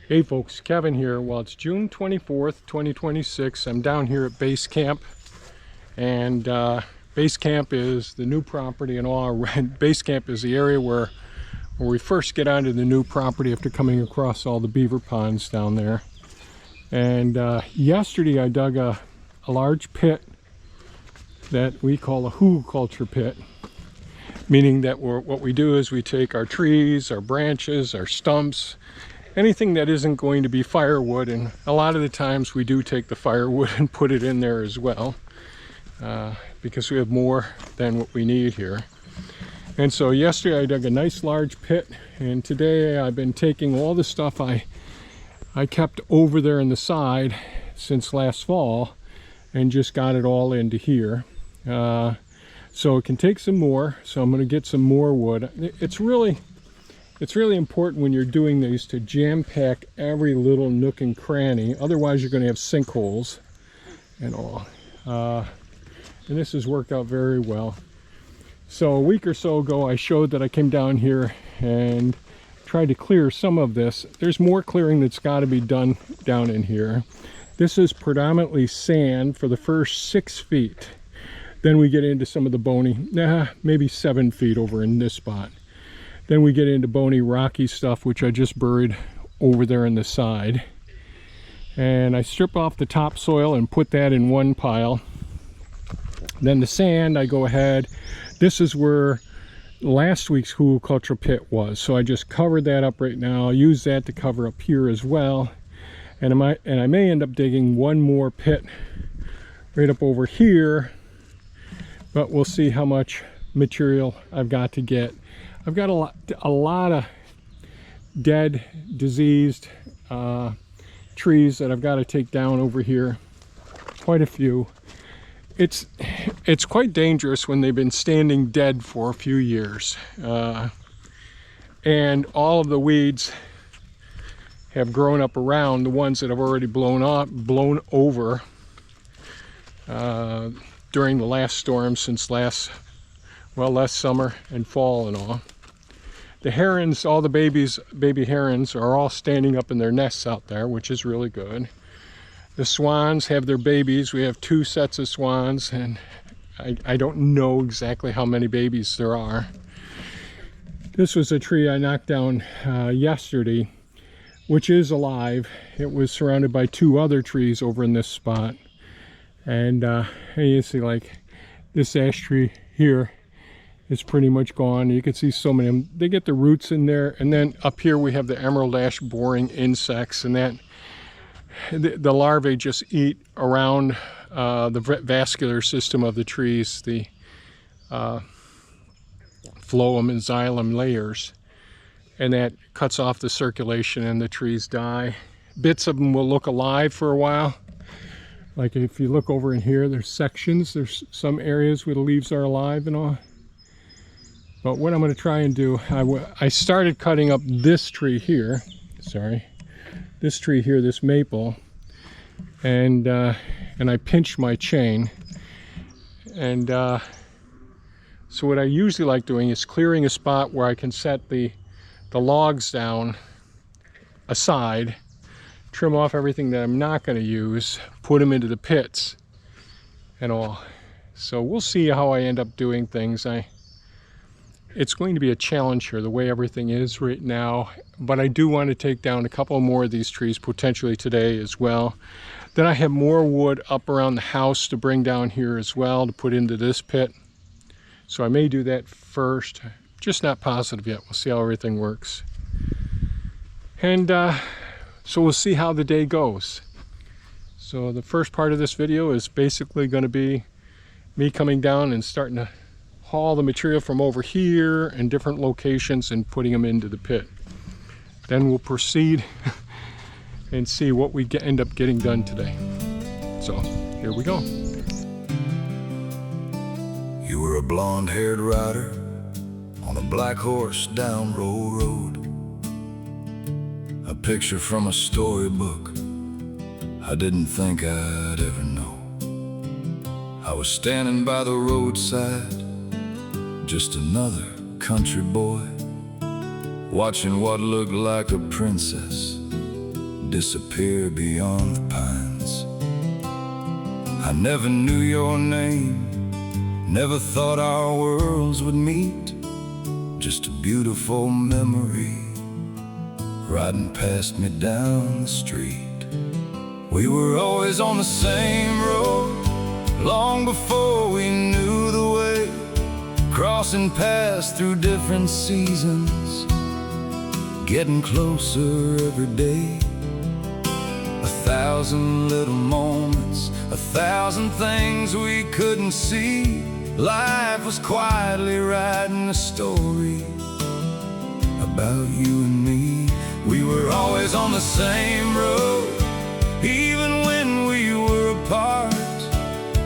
Hey folks, Kevin here. Well, it's June 24th, 2026. I'm down here at base camp, and base camp is the new property and all. Base camp is the area where we first get onto the new property after coming across all the beaver ponds down there. And yesterday I dug a large pit that we call a Hugelkultur pit, meaning that what we do is we take our trees, our branches, our stumps, anything that isn't going to be firewood, and a lot of the times we do take the firewood and put it in there as well, because we have more than what we need here. And so yesterday I dug a nice large pit, and today I've been taking all the stuff I kept over there in the side since last fall and just got it all into here. So it can take some more, so I'm going to get some more wood. It's really important when you're doing these to jam pack every little nook and cranny, otherwise you're going to have sinkholes and all. And this has worked out very well. So a week or so ago I showed that I came down here and tried to clear some of this. There's more clearing that's got to be done down in here. This is predominantly sand for the first 6 feet. Then we get into some of the bony, maybe 7 feet over in this spot. Then we get into bony rocky stuff, which I just buried over there in the side. And I strip off the topsoil and put that in one pile. Then the sand, I go ahead. This is where last week's Hugelkultur pit was. So I just covered that up right now. I'll use that to cover up here as well. And I may end up digging one more pit right up over here. But we'll see how much material I've got to get. I've got a lot of dead, diseased trees that I've got to take down over here. Quite a few. It's quite dangerous when they've been standing dead for a few years. And all of the weeds have grown up around the ones that have already blown over during the last storm since last summer and fall and all. The herons, all the baby herons are all standing up in their nests out there, which is really good. The swans have their babies. We have 2 sets of swans, and I don't know exactly how many babies there are. This was a tree I knocked down yesterday, which is alive. It was surrounded by 2 other trees over in this spot. And you see, like, this ash tree here is pretty much gone. You can see so many of them. They get the roots in there, and then up here we have the emerald ash boring insects, and that the larvae just eat around the vascular system of the trees, the phloem and xylem layers, and that cuts off the circulation and the trees die. Bits of them will look alive for a while. Like if you look over in here, there's sections, there's some areas where the leaves are alive and all. But what I'm going to try and do, I started cutting up this tree here, this tree here, this maple, and I pinched my chain. And so what I usually like doing is clearing a spot where I can set the logs down aside, trim off everything that I'm not going to use, put them into the pits and all. So we'll see how I end up doing things. It's going to be a challenge here, the way everything is right now, but I do want to take down a couple more of these trees potentially today as well. Then I have more wood up around the house to bring down here as well to put into this pit. So I may do that first, just not positive yet. We'll see how everything works. And so we'll see how the day goes. So the first part of this video is basically going to be me coming down and starting to haul the material from over here and different locations and putting them into the pit. Then we'll proceed and see what we end up getting done today. So here we go. You were a blonde-haired rider on a black horse down Row Road. A picture from a storybook I didn't think I'd ever know. I was standing by the roadside, just another country boy, watching what looked like a princess disappear beyond the pines. I never knew your name, never thought our worlds would meet. Just a beautiful memory riding past me down the street. We were always on the same road, long before we knew the way, crossing paths through different seasons, getting closer every day. 1,000 little moments, 1,000 things we couldn't see. Life was quietly writing a story about you and me. We were always on the same road, even when we were apart.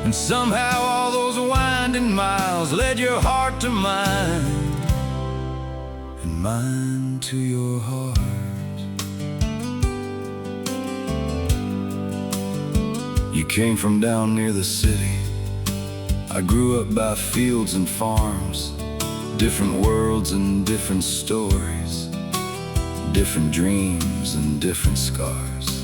And somehow all those winding miles led your heart to mine, and mine to your heart. You came from down near the city. I grew up by fields and farms, different worlds and different stories, different dreams and different scars.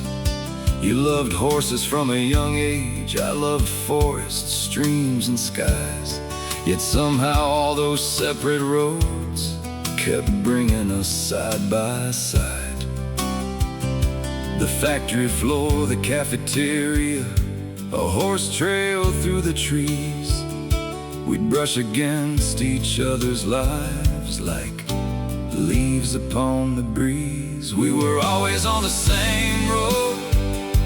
You loved horses from a young age, I loved forests, streams and skies. Yet somehow all those separate roads kept bringing us side by side. The factory floor, the cafeteria, a horse trail through the trees. We'd brush against each other's lives like leaves upon the breeze. We were always on the same road,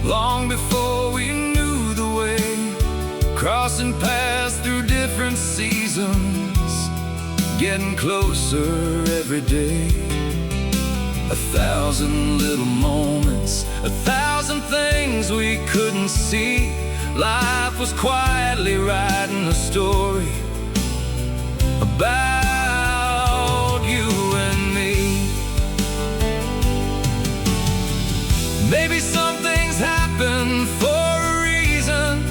long before we knew the way, crossing paths through different seasons, getting closer every day. 1,000 little moments, 1,000 things we couldn't see. Life was quietly writing a story about you and me. Maybe some things happen for a reason.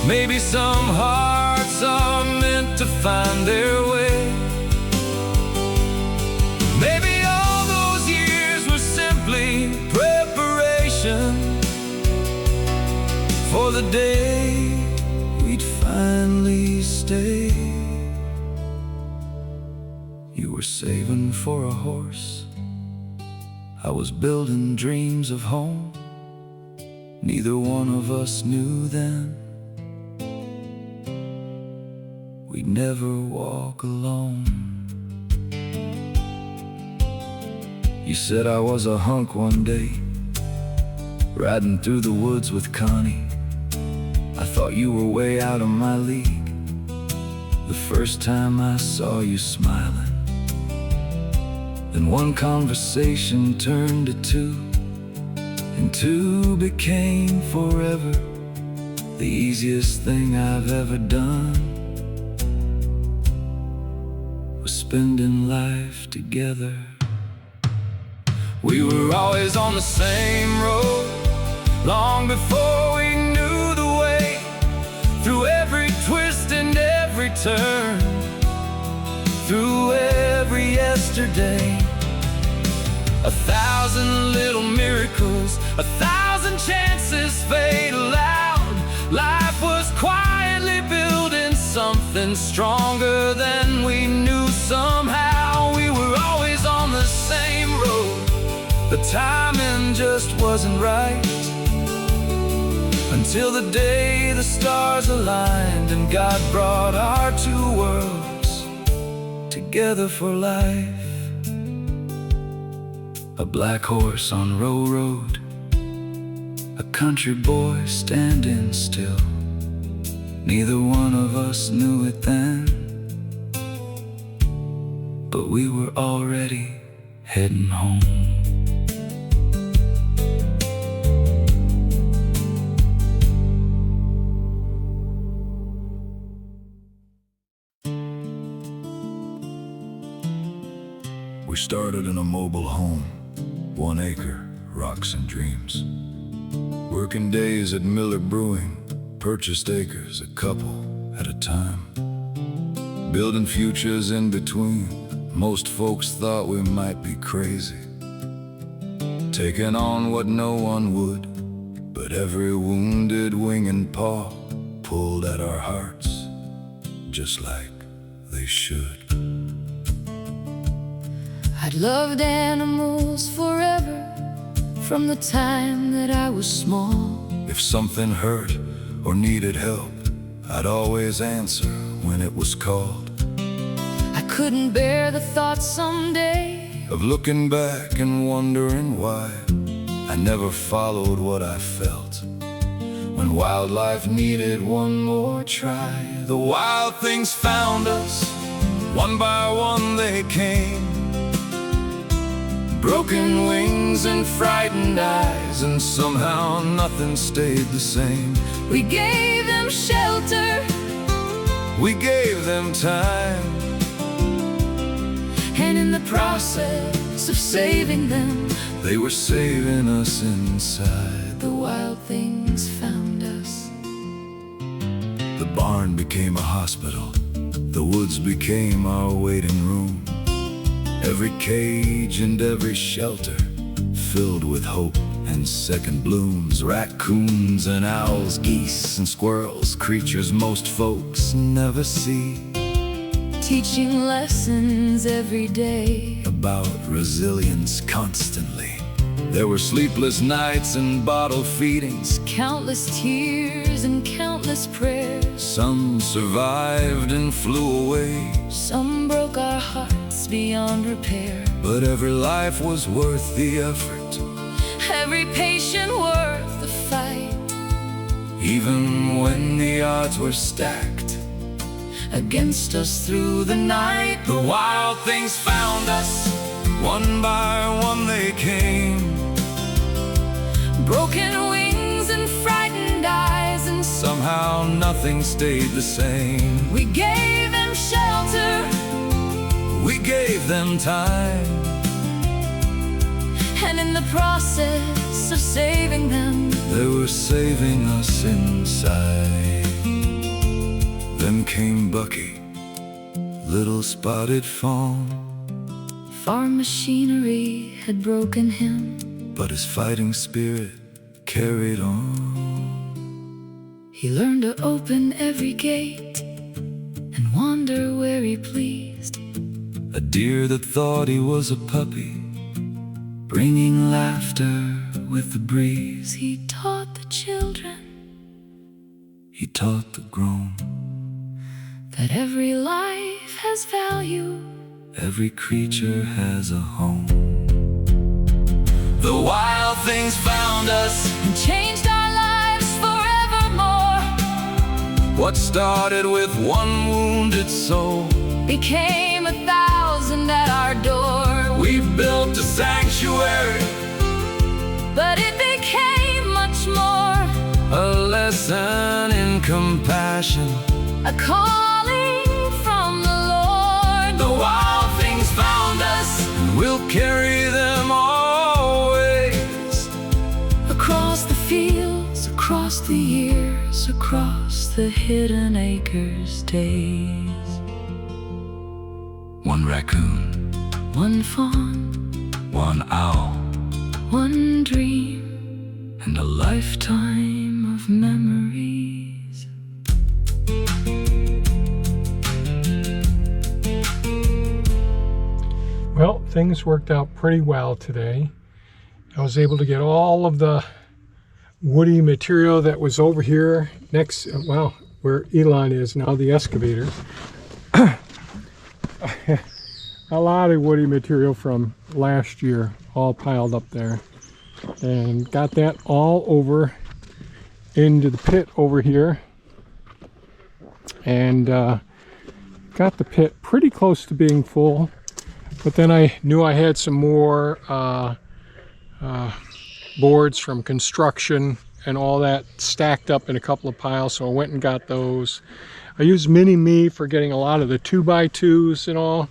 Maybe some hearts are meant to find their way. Maybe all those years were simply preparation for the day we'd finally stay. You were saving for a horse, I was building dreams of home. Neither one of us knew then we'd never walk alone. You said I was a hunk one day, riding through the woods with Connie. I thought you were way out of my league the first time I saw you smiling. Then one conversation turned to two, and two became forever. The easiest thing I've ever done was spending life together. We were always on the same road, long before we knew the way, through every twist and every turn, through every yesterday. 1,000 little miracles, 1,000 chances fade aloud. Life was quietly building something stronger than we knew. Somehow we were always on the same road. The timing just wasn't right, until the day the stars aligned and God brought our two worlds together for life. A black horse on Row Road, a country boy standing still. Neither one of us knew it then, but we were already heading home. We started in a mobile home, 1 acre, rocks and dreams. Working days at Miller Brewing, purchased acres, a couple at a time. Building futures in between, most folks thought we might be crazy. taking on what no one would. But every wounded wing and paw pulled at our hearts, just like they should. I'd loved animals forever, from the time that I was small. If something hurt or needed help, I'd always answer when it was called. I couldn't bear the thought someday of looking back and wondering why I never followed what I felt when wildlife needed one more try. The wild things found us, one by one they came, broken wings and frightened eyes, and somehow nothing stayed the same. we gave them shelter, We gave them time, and in the process of saving them, they were saving us inside. the wild things found us. The barn became a hospital, the woods became our waiting room. Every cage and every shelter filled with hope and second blooms. Raccoons and owls, geese and squirrels, creatures most folks never see, Teaching lessons every day. about resilience constantly. There were sleepless nights and bottle feedings. Countless tears and countless prayers. Some survived and flew away, Some broke our hearts beyond repair. but every life was worth the effort, Every patient worth the fight. even when the odds were stacked Against us through the night, The wild things found us, one by one they came, broken wings and frightened eyes, and somehow nothing stayed the same. we gave them shelter, We gave them time, and in the process of saving them, they were saving us inside. Then came Bucky, little spotted fawn, farm machinery had broken him. but his fighting spirit carried on. He learned to open every gate and wander where he pleased. A deer that thought he was a puppy, bringing laughter with the breeze. He taught the children He taught the grown, that every life has value. every creature has a home. The wild things found us, And changed our lives forevermore. what started with one wounded soul. Became 1,000 at our door. We built a sanctuary, But it became much more. a lesson in compassion. A calling from the Lord. The wild things found us, and we'll carry them always. Across the fields, across the years, across the hidden acres days. One raccoon, One fawn, one owl, one dream, and a lifetime of memories. Well, things worked out pretty well today. I was able to get all of the woody material that was over here next, well, where Elon is now, the excavator. A lot of woody material from last year all piled up there, and got that all over into the pit over here, and got the pit pretty close to being full. But then I knew I had some more boards from construction and all that stacked up in a couple of piles, so I went and got those. I used Mini-Me for getting a lot of the 2x2s and all,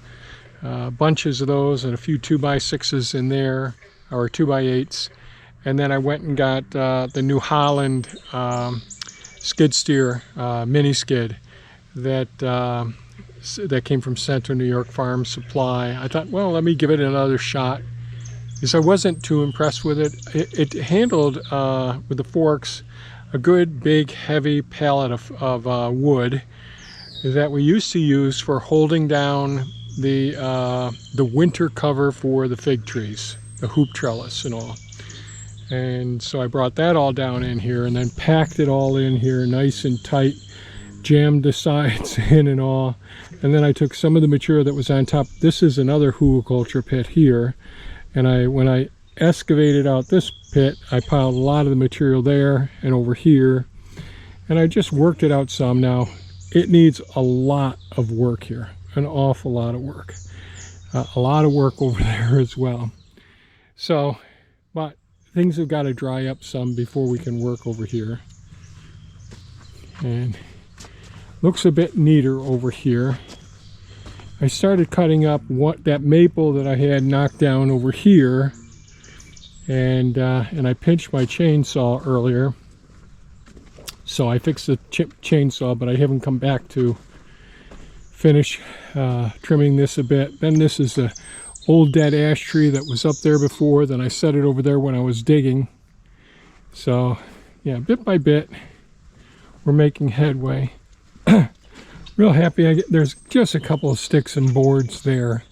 bunches of those, and a few 2x6s in there, or 2x8s. And then I went and got the New Holland skid steer mini skid that came from Central New York Farm Supply. I thought, well, let me give it another shot is I wasn't too impressed with it. It handled, with the forks, a good big heavy pallet of wood that we used to use for holding down the winter cover for the fig trees, the hoop trellis and all. And so I brought that all down in here and then packed it all in here nice and tight, jammed the sides in and all. And then I took some of the material that was on top. This is another Hugelkultur pit here. And when I excavated out this pit, I piled a lot of the material there and over here. And I just worked it out some. Now, it needs a lot of work here, an awful lot of work. A lot of work over there as well. So, but things have got to dry up some before we can work over here. And looks a bit neater over here. I started cutting up that maple that I had knocked down over here, and I pinched my chainsaw earlier. So I fixed the chainsaw, but I haven't come back to finish trimming this a bit. Then this is a old dead ash tree that was up there before. Then I set it over there when I was digging. So yeah, bit by bit, we're making headway. Real happy. There's just a couple of sticks and boards there,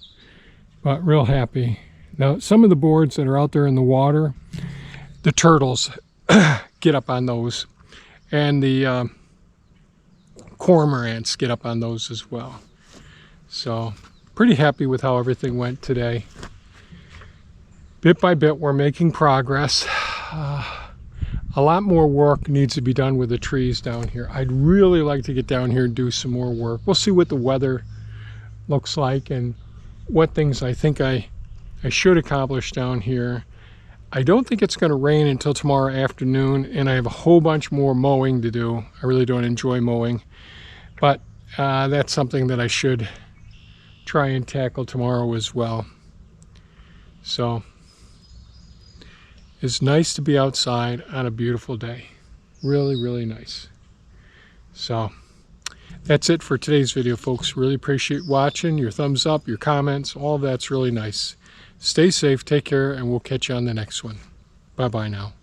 but real happy. Now, some of the boards that are out there in the water, the turtles get up on those, and the cormorants get up on those as well. So pretty happy with how everything went today. Bit by bit, we're making progress. A lot more work needs to be done with the trees down here. I'd really like to get down here and do some more work. We'll see what the weather looks like and what things I think I should accomplish down here. I don't think it's going to rain until tomorrow afternoon, and I have a whole bunch more mowing to do. I really don't enjoy mowing, but that's something that I should try and tackle tomorrow as well. So it's nice to be outside on a beautiful day. Really, really nice. So that's it for today's video, folks. Really appreciate watching, your thumbs up, your comments, all that's really nice. Stay safe, take care, and we'll catch you on the next one. Bye-bye now.